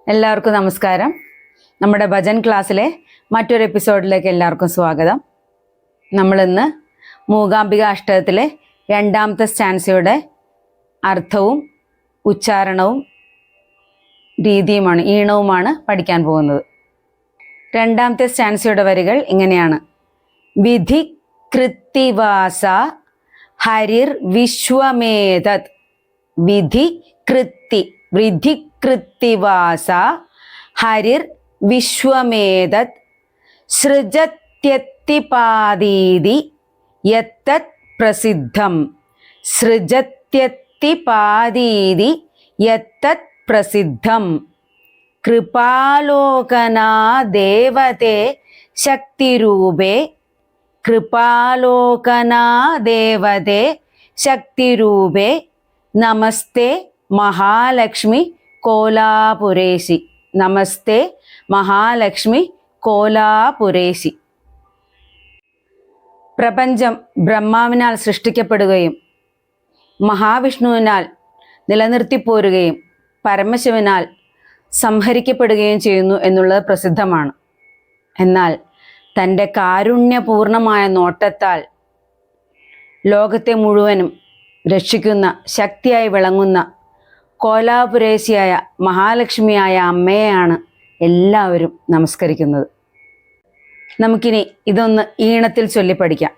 എല്ലാവർക്കും നമസ്കാരം. നമ്മുടെ ഭജൻ ക്ലാസ്സിലെ മറ്റൊരു എപ്പിസോഡിലേക്ക് എല്ലാവർക്കും സ്വാഗതം. നമ്മളിന്ന് മൂകാംബിക അഷ്ടകത്തിലെ രണ്ടാമത്തെ സ്റ്റാൻസയുടെ അർത്ഥവും ഉച്ചാരണവും രീതിയുമാണ്, ഈണവുമാണ് പഠിക്കാൻ പോകുന്നത്. രണ്ടാമത്തെ സ്റ്റാൻസയുടെ വരികൾ ഇങ്ങനെയാണ്: വിധി കൃത്തിവാസ ഹരിർ വിശ്വമേതത്. വിധി കൃത്തിവാസ ഹരിർ വിശ്വമേതത് സൃജത്യത്തിപാദീതി യത്തത് പ്രസിദ്ധം. സൃജത്യത്തിപാദീതി യത്തത് പ്രസിദ്ധം. കൃപാലോകനാ ദേവതേ ശക്തിരൂപേ. കൃപാലോകനാ ദേവതേ ശക്തിരൂപേ നമസ്തേ മഹാലക്ഷ്മി കോലാപുരേശി. നമസ്തേ മഹാലക്ഷ്മി കോലാപുരേശി. പ്രപഞ്ചം ബ്രഹ്മാവിനാൽ സൃഷ്ടിക്കപ്പെടുകയും മഹാവിഷ്ണുവിനാൽ നിലനിർത്തിപ്പോരുകയും പരമശിവനാൽ സംഹരിക്കപ്പെടുകയും ചെയ്യുന്നു എന്നുള്ളത് പ്രസിദ്ധമാണ്. എന്നാൽ തൻ്റെ കാരുണ്യപൂർണമായ നോട്ടത്താൽ ലോകത്തെ മുഴുവനും രക്ഷിക്കുന്ന ശക്തിയായി വിളങ്ങുന്ന കോലാപുരേശിയായ മഹാലക്ഷ്മിയായ അമ്മയെയാണ് എല്ലാവരും നമസ്കരിക്കുന്നത്. നമുക്കിനി ഇതൊന്ന് ഈണത്തിൽ ചൊല്ലിപ്പഠിക്കാം.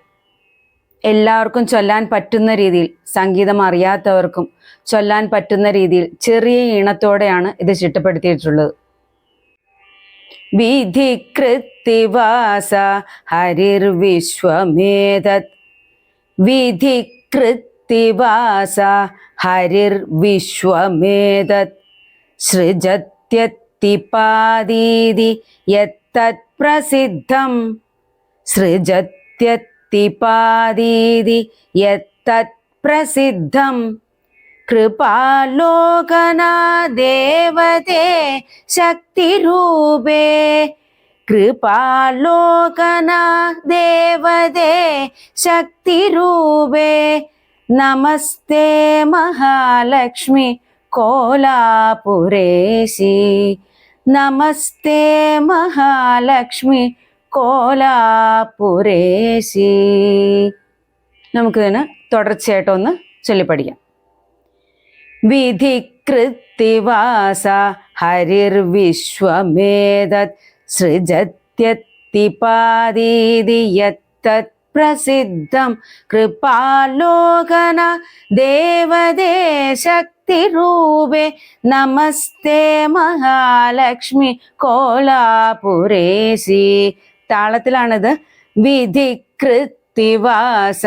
എല്ലാവർക്കും ചൊല്ലാൻ പറ്റുന്ന രീതിയിൽ, സംഗീതം അറിയാത്തവർക്കും ചൊല്ലാൻ പറ്റുന്ന രീതിയിൽ ചെറിയ ഈണത്തോടെയാണ് ഇത് ചിട്ടപ്പെടുത്തിയിട്ടുള്ളത്. വിധി കൃത്തിവാസ ഹരിർ വിശ്വമേതത്. വിധി കൃത്തിവാസ ഹരിർ വിശ്വമേതത് സൃജത്യത്തിപാദീതി യത്തത് പ്രസിദ്ധം. സൃജത്യത്തിപാദീതി യത്തത് പ്രസിദ്ധം. കൃപാലോകനാ ദേവതേ ശക്തിരൂപേ. കൃപാലോകനാ ദേവതേ ശക്തിരൂപേ നമസ്തേ മഹാലക്ഷ്മി കോലാപുരേശി. നമസ്തേ മഹാലക്ഷ്മി കോലാപുരേശി. നമുക്കിതിന് തുടർച്ചയായിട്ടൊന്ന് ചൊല്ലിപ്പഠിക്കാം. വിധി കൃത്തിവാസ ഹരിർ വിശ്വമേതത് സൃജത്യത്തിപാദീതി യത്തത് പ്രസിദ്ധം. കൃപാലോകന ദേവതേ ശക്തിരൂപേ നമസ്തേ മഹാലക്ഷ്മി കോലാപുരേശി. താളത്തിലാണിത്. വിധി കൃത്തിവാസ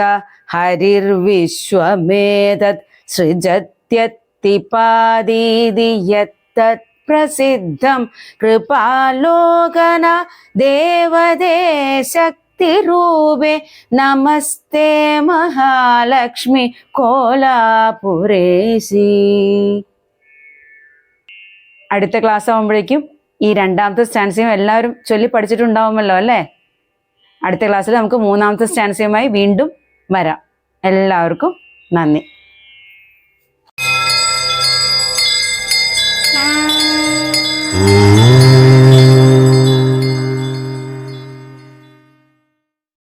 ഹരിർ വിശ്വമേതത് സൃജത്യത്തിപാദീതി യത്തത് പ്രസിദ്ധം. കൃപാലോകന ദേവതേ ശക്തിരൂപേ നമസ്തേ മഹാലക്ഷ്മി കോലാപുരേശി. അടുത്ത ക്ലാസ് ആകുമ്പോഴേക്കും ഈ രണ്ടാമത്തെ സ്റ്റാൻസയും എല്ലാവരും ചൊല്ലി പഠിച്ചിട്ടുണ്ടാവുമല്ലോ അല്ലേ? അടുത്ത ക്ലാസ്സിൽ നമുക്ക് മൂന്നാമത്തെ സ്റ്റാൻസയുമായി വീണ്ടും വരാം. എല്ലാവർക്കും നന്ദി.